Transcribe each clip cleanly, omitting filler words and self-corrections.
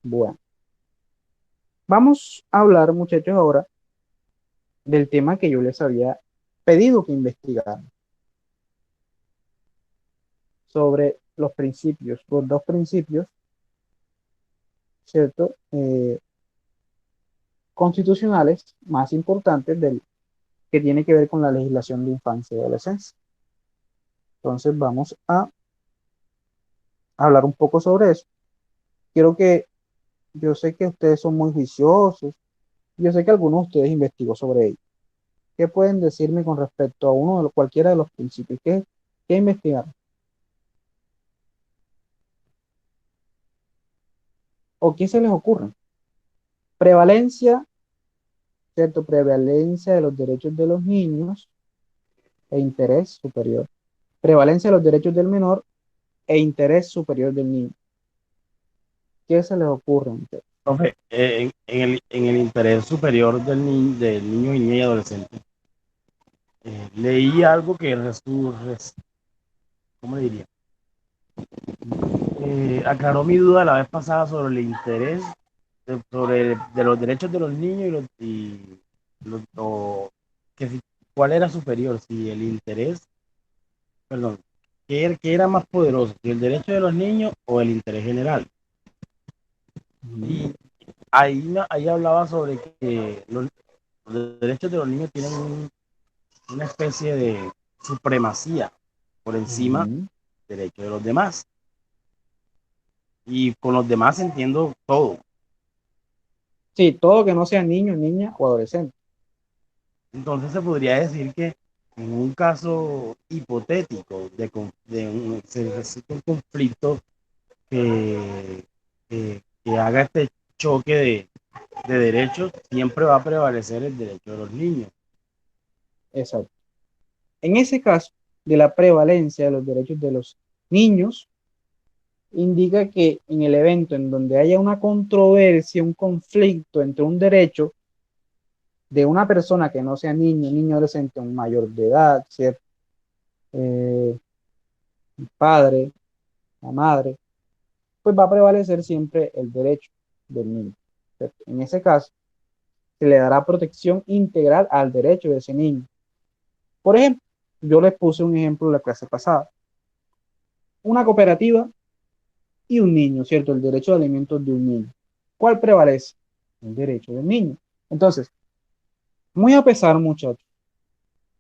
Bueno, vamos a hablar, muchachos, ahora del tema que yo les había pedido que investigaran sobre los principios, los dos principios, ¿cierto? Constitucionales más importantes del que tiene que ver con la legislación de infancia y adolescencia. Entonces vamos a hablar un poco sobre eso. Quiero que, yo sé que ustedes son muy juiciosos, yo sé que algunos de ustedes investigó sobre ello. ¿Qué pueden decirme con respecto a uno de los, cualquiera de los principios? ¿Qué investigaron? ¿O qué se les ocurre? Prevalencia, ¿cierto? Prevalencia de los derechos de los niños e interés superior. Prevalencia de los derechos del menor e interés superior del niño. ¿Qué se les ocurre a ustedes? Profe, en el interés superior del niño y niña y adolescente, leí algo que ¿cómo le diría? Aclaró mi duda la vez pasada sobre el interés de los derechos de los niños que cuál era superior, si el interés, perdón, qué era más poderoso, si el derecho de los niños o el interés general. Ujú, Y ahí hablaba sobre que los derechos de los niños tienen una especie de supremacía por encima ujú. del derecho de los demás. Y con los demás entiendo todo. Sí, todo que no sea niño, niña o adolescente. Entonces se podría decir que en un caso hipotético se necesita un conflicto que haga este choque de derechos, siempre va a prevalecer el derecho de los niños. Exacto. En ese caso de la prevalencia de los derechos de los niños, indica que en el evento en donde haya una controversia, un conflicto entre un derecho de una persona que no sea niño, niño adolescente, un mayor de edad, ¿cierto? Eh, el padre, la madre, pues va a prevalecer siempre el derecho del niño, ¿cierto? En ese caso, se le dará protección integral al derecho de ese niño. Por ejemplo, yo les puse un ejemplo en la clase pasada. Una cooperativa y un niño, ¿cierto? El derecho de alimentos de un niño. ¿Cuál prevalece? El derecho del niño. Entonces, muy a pesar, muchachos,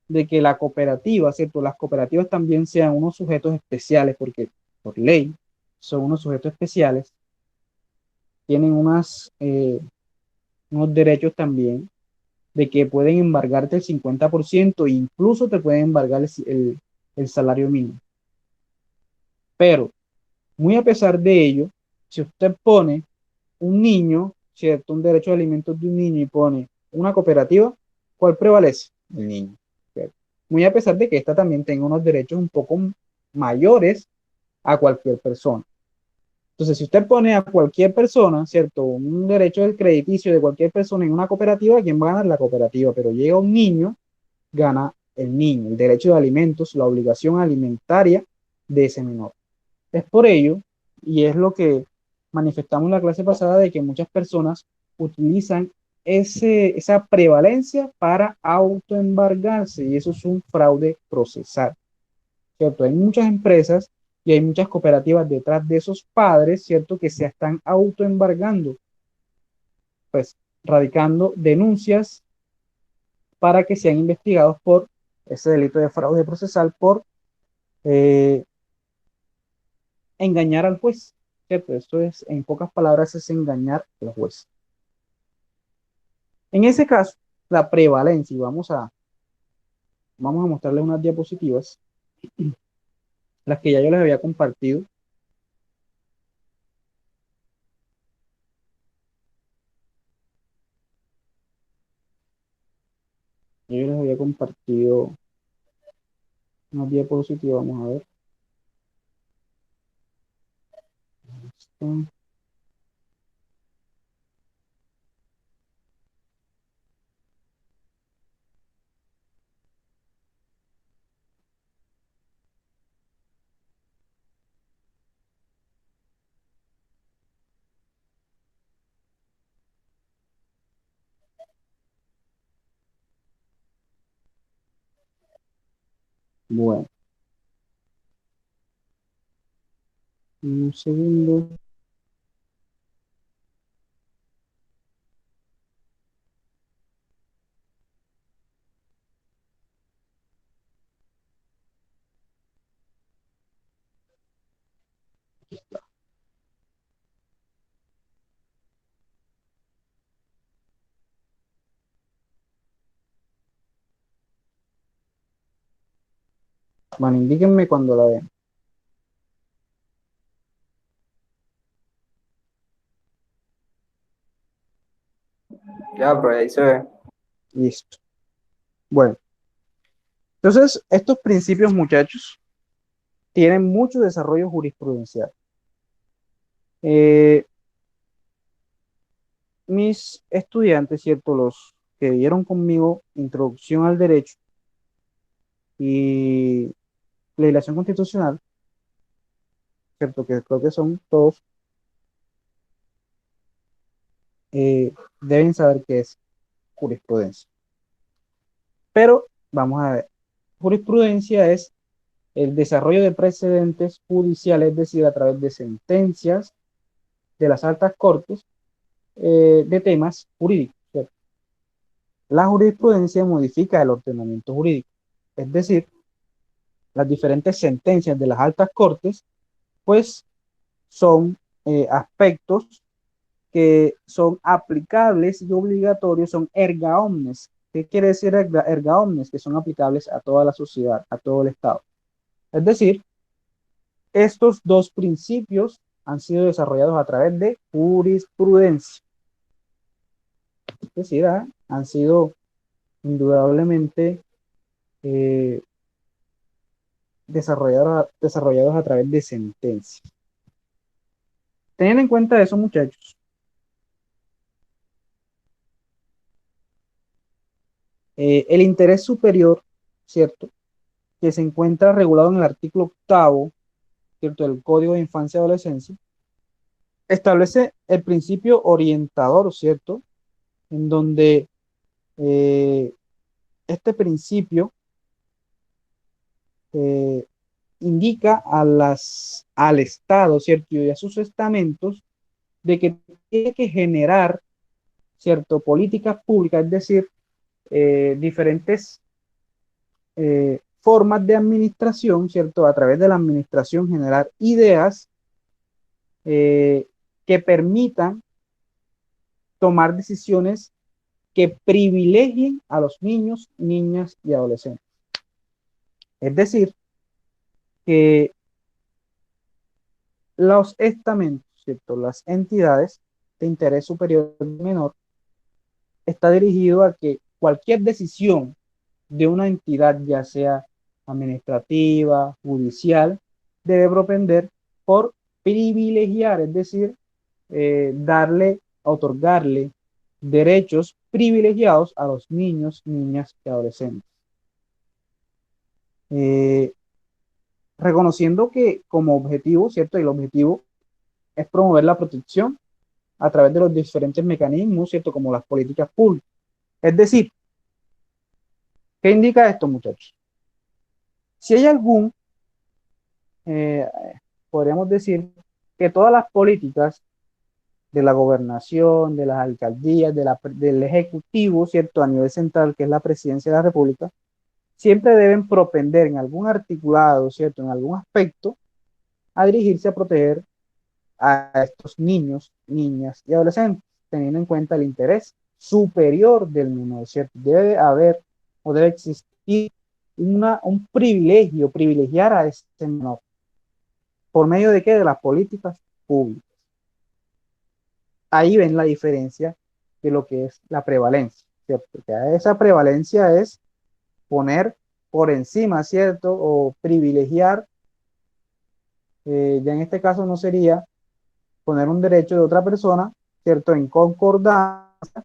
de que la cooperativa, ¿cierto? Las cooperativas también sean unos sujetos especiales, porque por ley son unos sujetos especiales, tienen unos derechos también de que pueden embargarte el 50% e incluso te pueden embargar el salario mínimo. Pero, muy a pesar de ello, si usted pone un niño, ¿cierto? Un derecho de alimentos de un niño y pone una cooperativa, ¿cuál prevalece? El niño, ¿cierto? Muy a pesar de que ésta también tenga unos derechos un poco mayores a cualquier persona. Entonces, si usted pone a cualquier persona, ¿cierto? Un derecho del crediticio de cualquier persona en una cooperativa, ¿quién va a ganar? La cooperativa. Pero llega un niño, gana el niño, el derecho de alimentos, la obligación alimentaria de ese menor. Es por ello, y es lo que manifestamos en la clase pasada, de que muchas personas utilizan esa prevalencia para autoembargarse, y eso es un fraude procesal, ¿cierto? Hay muchas empresas y hay muchas cooperativas detrás de esos padres, ¿cierto? Que se están autoembargando, pues radicando denuncias para que sean investigados por ese delito de fraude procesal por eh, engañar al juez, ¿cierto? Esto es, en pocas palabras, es engañar al juez. En ese caso, la prevalencia, y vamos a mostrarles unas diapositivas, las que ya yo les había compartido. Yo les había compartido unas diapositivas, vamos a ver. Bueno, un segundo. Bueno, indíquenme cuando la vean. Ya, pero ahí se ve. Listo. Bueno, entonces estos principios, muchachos, tienen mucho desarrollo jurisprudencial. Eh, Mis estudiantes, ¿cierto? Los que vieron conmigo Introducción al Derecho y Legislación Constitucional, ¿cierto? Que creo que son todos, deben saber qué es jurisprudencia. Pero vamos a ver, jurisprudencia es el desarrollo de precedentes judiciales, es decir, a través de sentencias de las altas cortes de temas jurídicos, ¿cierto? La jurisprudencia modifica el ordenamiento jurídico, es decir, las diferentes sentencias de las altas cortes, pues son aspectos que son aplicables y obligatorios, son erga omnes. ¿Qué quiere decir erga omnes? Que son aplicables a toda la sociedad, a todo el Estado. Es decir, estos dos principios han sido desarrollados a través de jurisprudencia. Es decir, han sido indudablemente eh, desarrollados a través de sentencias. Teniendo en cuenta eso, muchachos, el interés superior, ¿cierto? Que se encuentra regulado en el artículo octavo, ¿cierto? Del Código de Infancia y Adolescencia, establece el principio orientador, ¿cierto? En donde eh, este principio eh, indica al Estado, ¿cierto? Y a sus estamentos de que tiene que generar, ¿cierto? Políticas públicas, es decir, diferentes formas de administración, ¿cierto? A través de la administración generar ideas eh, que permitan tomar decisiones que privilegien a los niños, niñas y adolescentes. Es decir, que los estamentos, ¿cierto? Las entidades de interés superior menor está dirigido a que cualquier decisión de una entidad, ya sea administrativa, judicial, debe propender por privilegiar, es decir, otorgarle derechos privilegiados a los niños, niñas y adolescentes. Eh, Reconociendo que como objetivo, ¿cierto? Y el objetivo es promover la protección a través de los diferentes mecanismos, ¿cierto? Como las políticas públicas. Es decir, ¿qué indica esto, muchachos? Si hay algún, eh, podríamos decir que todas las políticas de la gobernación, de las alcaldías, del ejecutivo, ¿cierto? A nivel central, que es la presidencia de la República, siempre deben propender en algún articulado, ¿cierto? En algún aspecto, a dirigirse a proteger a estos niños, niñas y adolescentes, teniendo en cuenta el interés superior del menor, ¿cierto? Debe haber o debe existir un privilegio, privilegiar a este menor. ¿Por medio de qué? De las políticas públicas. Ahí ven la diferencia de lo que es la prevalencia, ¿cierto? Porque esa prevalencia es poner por encima, ¿cierto? O privilegiar, ya en este caso no sería poner un derecho de otra persona, ¿cierto? En concordancia,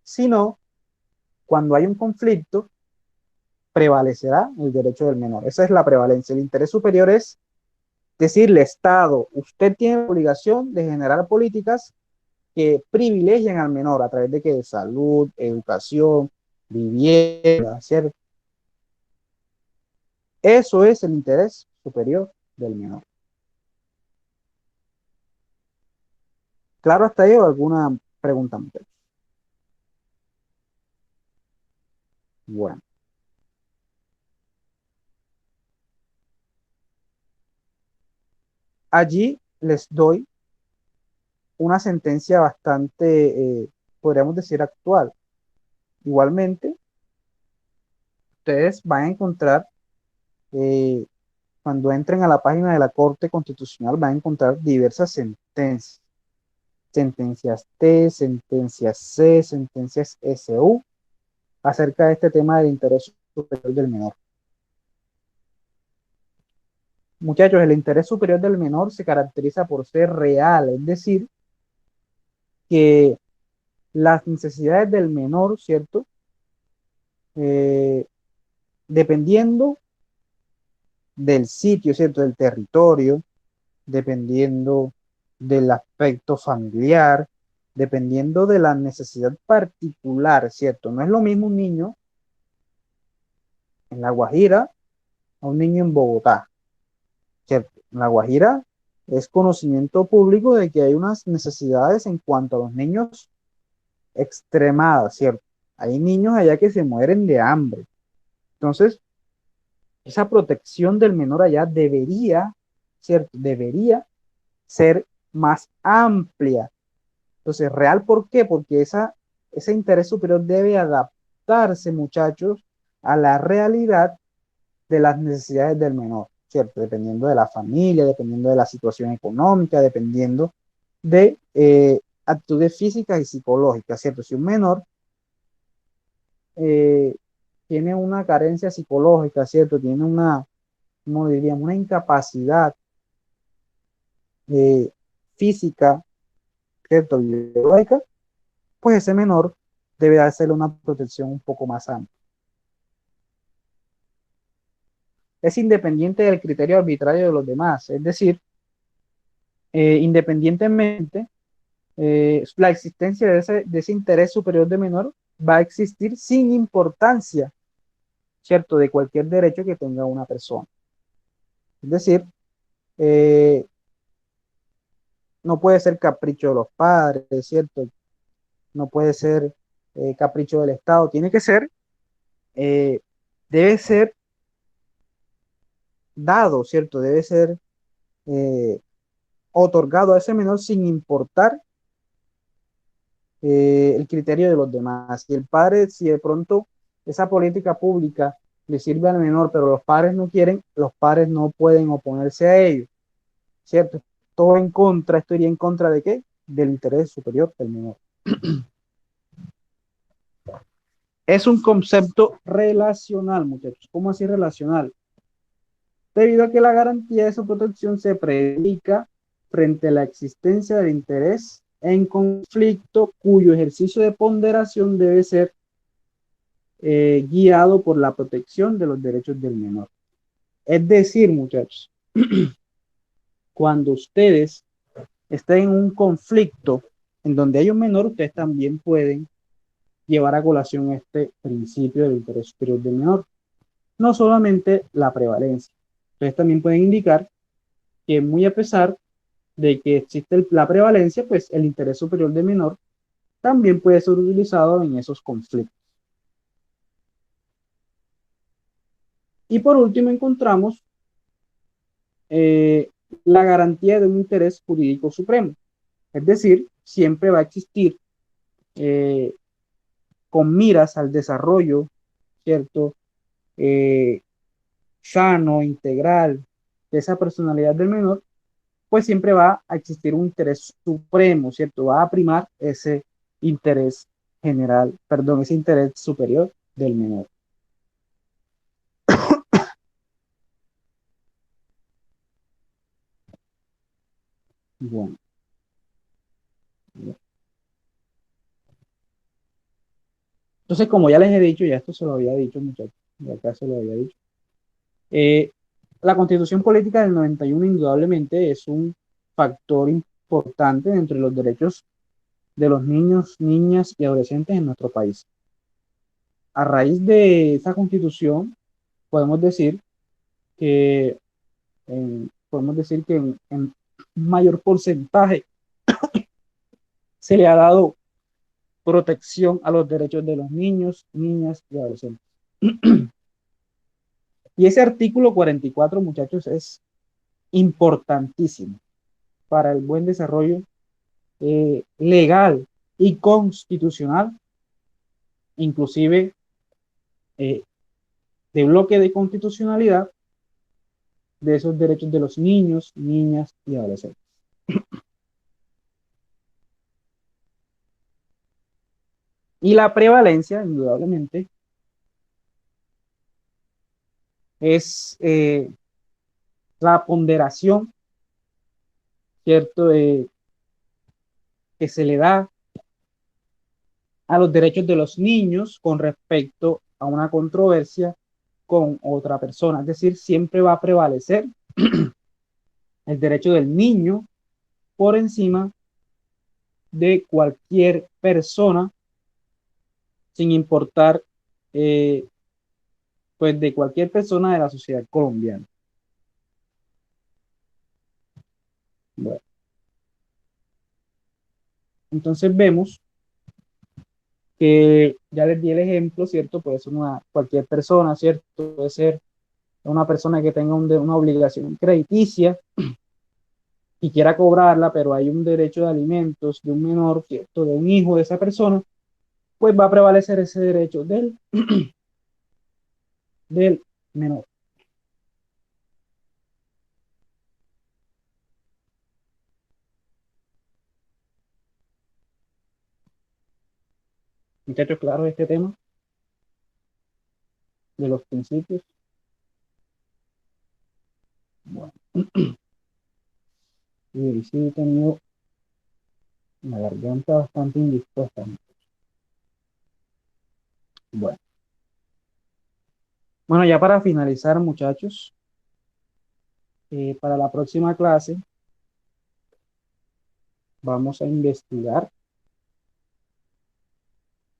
sino cuando hay un conflicto, prevalecerá el derecho del menor. Esa es la prevalencia. El interés superior es decirle, Estado, usted tiene la obligación de generar políticas que privilegian al menor a través de que salud, educación, vivienda, ¿cierto? Eso es el interés superior del menor. ¿Claro hasta ahí o alguna pregunta más? Bueno, allí les doy una sentencia bastante, podríamos decir, actual. Igualmente, ustedes van a encontrar, eh, cuando entren a la página de la Corte Constitucional, van a encontrar diversas sentencias. Sentencias T, sentencias C, sentencias SU, acerca de este tema del interés superior del menor. Muchachos, el interés superior del menor se caracteriza por ser real, es decir, que las necesidades del menor, ¿cierto? Eh, Dependiendo del sitio, ¿cierto? Del territorio, dependiendo del aspecto familiar, dependiendo de la necesidad particular, ¿cierto? No es lo mismo un niño en La Guajira a un niño en Bogotá, ¿cierto? En La Guajira es conocimiento público de que hay unas necesidades en cuanto a los niños extremadas, ¿cierto? Hay niños allá que se mueren de hambre. Entonces, esa protección del menor allá debería, ¿cierto? Debería ser más amplia. Entonces, real, ¿por qué? Porque ese interés superior debe adaptarse, muchachos, a la realidad de las necesidades del menor, ¿cierto? Dependiendo de la familia, dependiendo de la situación económica, dependiendo de actitudes físicas y psicológicas, ¿cierto? Si un menor eh, tiene una carencia psicológica, ¿cierto? Tiene una, como diríamos, una incapacidad eh, física, ¿cierto? Biológica, pues ese menor debe dársele una protección un poco más amplia. Es independiente del criterio arbitrario de los demás, es decir, independientemente, la existencia de ese interés superior de menor va a existir sin importancia, ¿cierto?, de cualquier derecho que tenga una persona. Es decir, eh, no puede ser capricho de los padres, ¿cierto? No puede ser capricho del Estado, tiene que ser, eh, debe ser dado, ¿cierto? Debe ser eh, otorgado a ese menor sin importar el criterio de los demás. Si el padre, si de pronto esa política pública le sirve al menor, pero los padres no quieren, los padres no pueden oponerse a ello, ¿cierto? Todo en contra, esto iría en contra de qué? Del interés superior del menor. Es un concepto relacional, muchachos. ¿Cómo así relacional? Debido a que la garantía de su protección se predica frente a la existencia del interés en conflicto cuyo ejercicio de ponderación debe ser guiado por la protección de los derechos del menor. Es decir, muchachos, cuando ustedes estén en un conflicto en donde hay un menor, ustedes también pueden llevar a colación este principio del interés superior del menor. No solamente la prevalencia. Ustedes también pueden indicar que muy a pesar de que existe la prevalencia, pues el interés superior del menor también puede ser utilizado en esos conflictos. Y por último encontramos la garantía de un interés jurídico supremo. Es decir, siempre va a existir eh, con miras al desarrollo, ¿cierto? Eh, Sano, integral de esa personalidad del menor, pues siempre va a existir un interés supremo, ¿cierto? Va a primar ese interés general, perdón, ese interés superior del menor. Bueno. Entonces, como ya les he dicho, ya esto se lo había dicho, muchachos, ya acá se lo había dicho. Eh, la Constitución Política del 91 indudablemente es un factor importante entre los derechos de los niños, niñas y adolescentes en nuestro país. A raíz de esa Constitución, podemos decir que podemos decir que en mayor porcentaje se le ha dado protección a los derechos de los niños, niñas y adolescentes. Y ese artículo 44, muchachos, es importantísimo para el buen desarrollo legal y constitucional, inclusive de bloque de constitucionalidad de esos derechos de los niños, niñas y adolescentes. Y la prevalencia, indudablemente, es la ponderación, ¿cierto?, que se le da a los derechos de los niños con respecto a una controversia con otra persona. Es decir, siempre va a prevalecer el derecho del niño por encima de cualquier persona, sin importar, pues, de cualquier persona de la sociedad colombiana. Bueno, entonces vemos que ya les di el ejemplo, ¿cierto? Puede ser cualquier persona, ¿cierto? Puede ser una persona que tenga una obligación crediticia y quiera cobrarla, pero hay un derecho de alimentos de un menor, ¿cierto?, de un hijo de esa persona, pues va a prevalecer ese derecho del menor. Muchachos, claro, este tema de los principios. Bueno, y sí he tenido la garganta bastante indispuesta. Bueno, ya para finalizar, muchachos, para la próxima clase vamos a investigar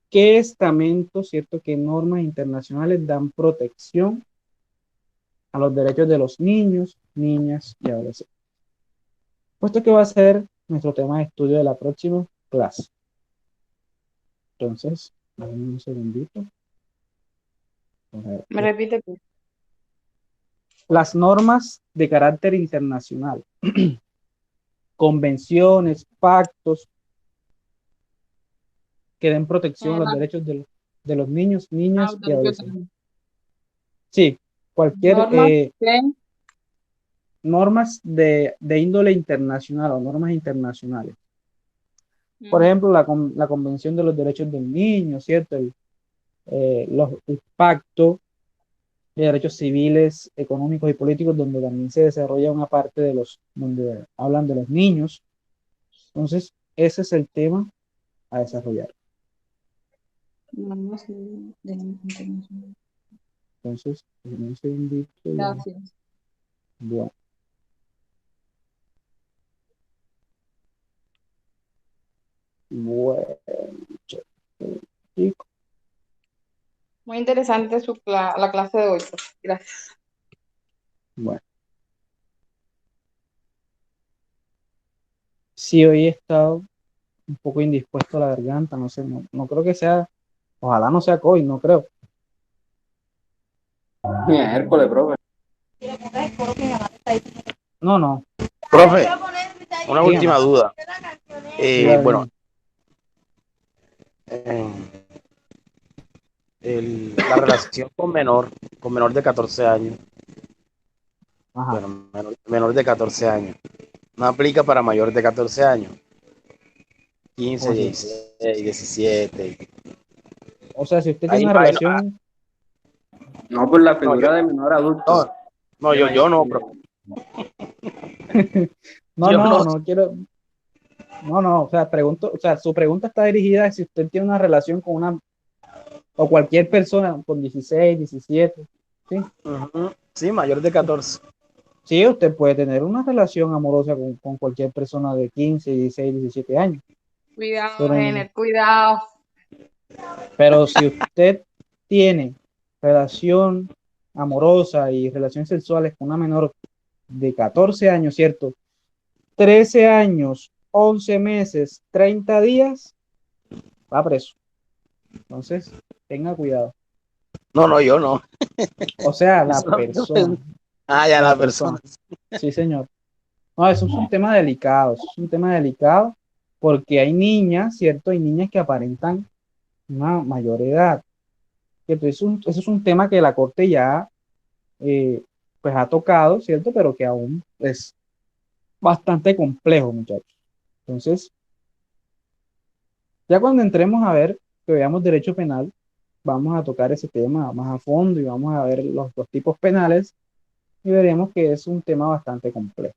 qué estamentos, ¿cierto?, qué normas internacionales dan protección a los derechos de los niños, niñas y adolescentes. Puesto que va a ser nuestro tema de estudio de la próxima clase. Entonces, un segundito. Me repite. Las normas de carácter internacional, convenciones, pactos que den protección a los derechos de los niños, niñas y adolescentes. Sí, cualquier normas de índole internacional o normas internacionales. Por ejemplo, la Convención de los Derechos del Niño, ¿cierto? El Pacto de Derechos Civiles, Económicos y Políticos, donde también se desarrolla una parte de donde hablan de los niños. Entonces, ese es el tema a desarrollar. Entonces, un segundito. Gracias. Bueno. Bueno, chicos. Muy interesante la clase de hoy. Gracias. Bueno. Sí, hoy he estado un poco indispuesto a la garganta, no sé, no creo que sea, ojalá no sea COVID, no creo. Miércoles, profe. No. Profe, una última duda. Bueno, la relación con menor de 14 años, Ajá. bueno, menor de 14 años, no aplica para mayor de 14 años, 15, 16, 17. O sea, si usted tiene una relación... No, por la figura de menor adulto. No, yo no, profe. No quiero... No, o sea, su pregunta está dirigida a si usted tiene una relación con o cualquier persona con 16, 17, ¿sí? Sí, mayor de 14. Sí, usted puede tener una relación amorosa con cualquier persona de 15, 16, 17 años. Cuidado, Jenner, cuidado. Pero si usted tiene relación amorosa y relaciones sexuales con una menor de 14 años, ¿cierto? 13 años, 11 meses, 30 días, va preso. Entonces, tenga cuidado. No, yo no. O sea, Yo la solamente persona. ya La la persona. persona. Sí, señor. No, eso es un tema delicado. Eso es un tema delicado porque hay niñas, ¿cierto? Hay niñas que aparentan una mayor edad. Entonces, eso es un tema que la Corte ya pues ha tocado, ¿cierto? Pero que aún es bastante complejo, muchachos. Entonces, ya cuando entremos a ver, que veamos derecho penal, vamos a tocar ese tema más a fondo y vamos a ver los tipos penales y veremos que es un tema bastante complejo.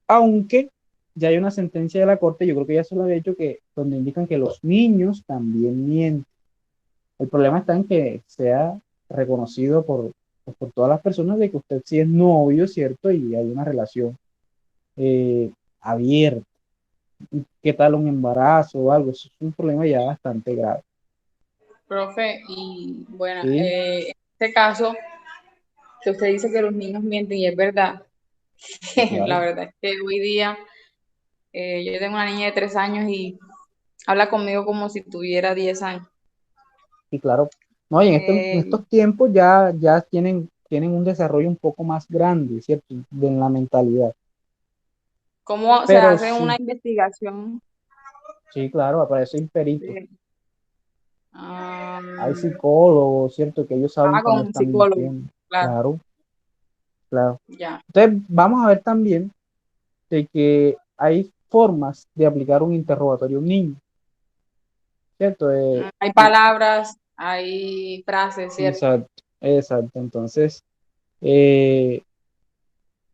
Aunque ya hay una sentencia de la Corte, yo creo que ya se lo había dicho, que donde indican que los niños también mienten. El problema está en que sea reconocido pues, por todas las personas de que usted sí es novio, ¿cierto? Y hay una relación abierta. ¿Qué tal un embarazo o algo? Eso es un problema ya bastante grave. Profe, y bueno, ¿Sí? en este caso, que usted dice que los niños mienten y es verdad, Sí, claro. la verdad es que hoy día yo tengo una niña de 3 años y habla conmigo como si tuviera 10 años. Sí, claro. No, y en Eh, estos tiempos ya tienen un desarrollo un poco más grande, ¿cierto? En la mentalidad. ¿Cómo se Pero hace una sí, investigación? sí, claro, aparece el perito. de- ah, Hay psicólogos, ¿cierto? Que ellos saben con cuando un están psicólogo, mintiendo. claro, Claro, claro. ya. Entonces, vamos a ver también de que hay formas de aplicar un interrogatorio a un niño, ¿cierto? Hay palabras, hay frases, ¿cierto? Exacto, exacto. Entonces, eh,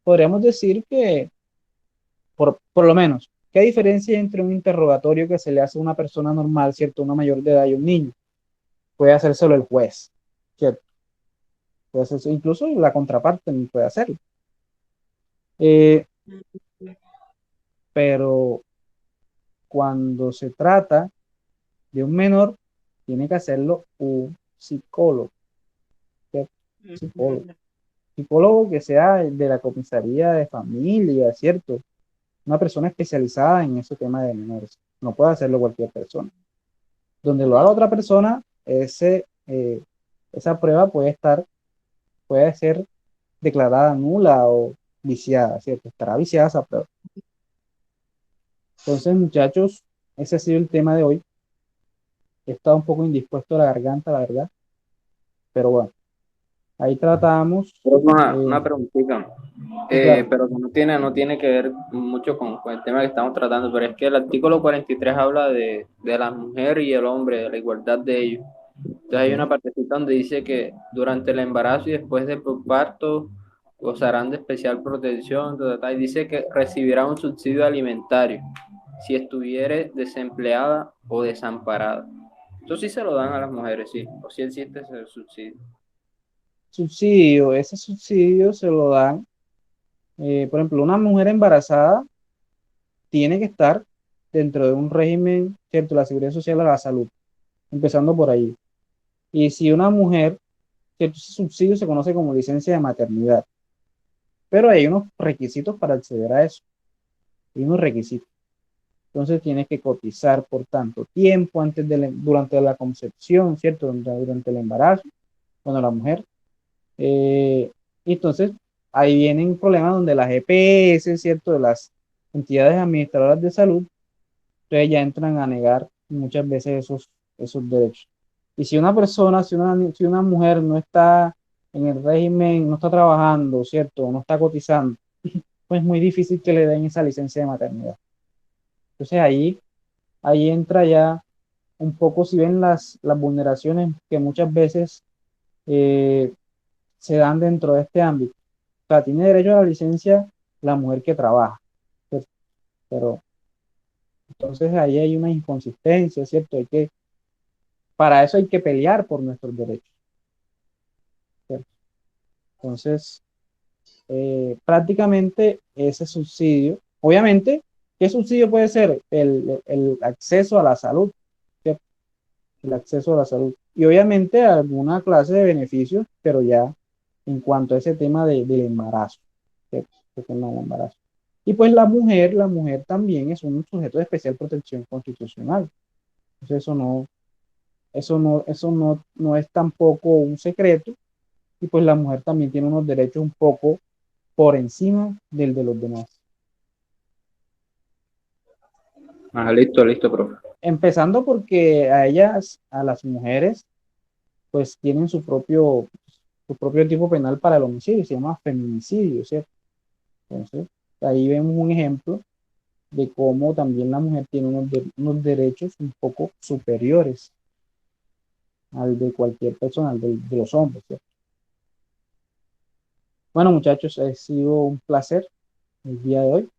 podríamos decir que, por lo menos, ¿qué diferencia hay entre un interrogatorio que se le hace a una persona normal, ¿cierto? Una mayor de edad y un niño? Puede hacérselo el juez, ¿cierto? Puede hacerse, incluso la contraparte puede hacerlo. Eh, pero cuando se trata de un menor, tiene que hacerlo un psicólogo, ¿cierto? Psicólogo. Psicólogo que sea de la comisaría de familia, ¿cierto? Una persona especializada en ese tema de menores. No puede hacerlo cualquier persona. Donde lo haga otra persona, esa prueba puede ser declarada nula o viciada, ¿cierto? Estará viciada esa prueba. Entonces, muchachos, ese ha sido el tema de hoy. He estado un poco indispuesto a la garganta, la verdad, pero bueno, ahí tratamos. Pero una eh, preguntita, y claro, pero que no tiene que ver mucho con el tema que estamos tratando, pero es que el artículo 43 habla de la mujer y el hombre, de la igualdad de ellos. Entonces hay una ok, partecita donde dice que durante el embarazo y después del parto gozarán de especial protección, y dice que recibirá un subsidio alimentario si estuviere desempleada o desamparada. Eso sí se lo dan a las mujeres, sí, o si existe ese subsidio. ese subsidio se lo dan, por ejemplo, una mujer embarazada tiene que estar dentro de un régimen, ¿cierto? La seguridad social a la salud, empezando por ahí. Y si una mujer, ¿cierto? Ese subsidio se conoce como licencia de maternidad, pero hay unos requisitos para acceder a eso, hay unos requisitos. Entonces tienes que cotizar por tanto tiempo durante la concepción, ¿cierto? Durante el embarazo, cuando la mujer. Y entonces ahí vienen problemas donde las EPS, ¿cierto? De las entidades administradoras de salud, entonces ya entran a negar muchas veces esos derechos. Y si una persona, si una mujer no está en el régimen, no está trabajando, ¿cierto? No está cotizando, pues es muy difícil que le den esa licencia de maternidad. Entonces ahí entra ya un poco, si ven las vulneraciones que muchas veces eh, se dan dentro de este ámbito. O sea, tiene derecho a la licencia la mujer que trabaja, ¿cierto? Pero entonces ahí hay una inconsistencia, ¿cierto? Para eso hay que pelear por nuestros derechos, ¿cierto? Entonces, prácticamente ese subsidio, obviamente, ¿qué subsidio puede ser? El acceso a la salud, ¿cierto? El acceso a la salud. y obviamente alguna clase de beneficios, pero ya en cuanto a ese tema del embarazo, ¿cierto? Ese tema del embarazo. Y pues la mujer también es un sujeto de especial protección constitucional. Entonces eso no es tampoco un secreto, y pues la mujer también tiene unos derechos un poco por encima del de los demás. Ah, listo, listo, profe. Empezando porque a ellas, a las mujeres, pues tienen su propio tipo penal para el homicidio, se llama feminicidio, ¿cierto? Entonces, ahí vemos un ejemplo de cómo también la mujer tiene unos derechos un poco superiores al de cualquier persona, de los hombres, ¿cierto? Bueno, muchachos, ha sido un placer el día de hoy.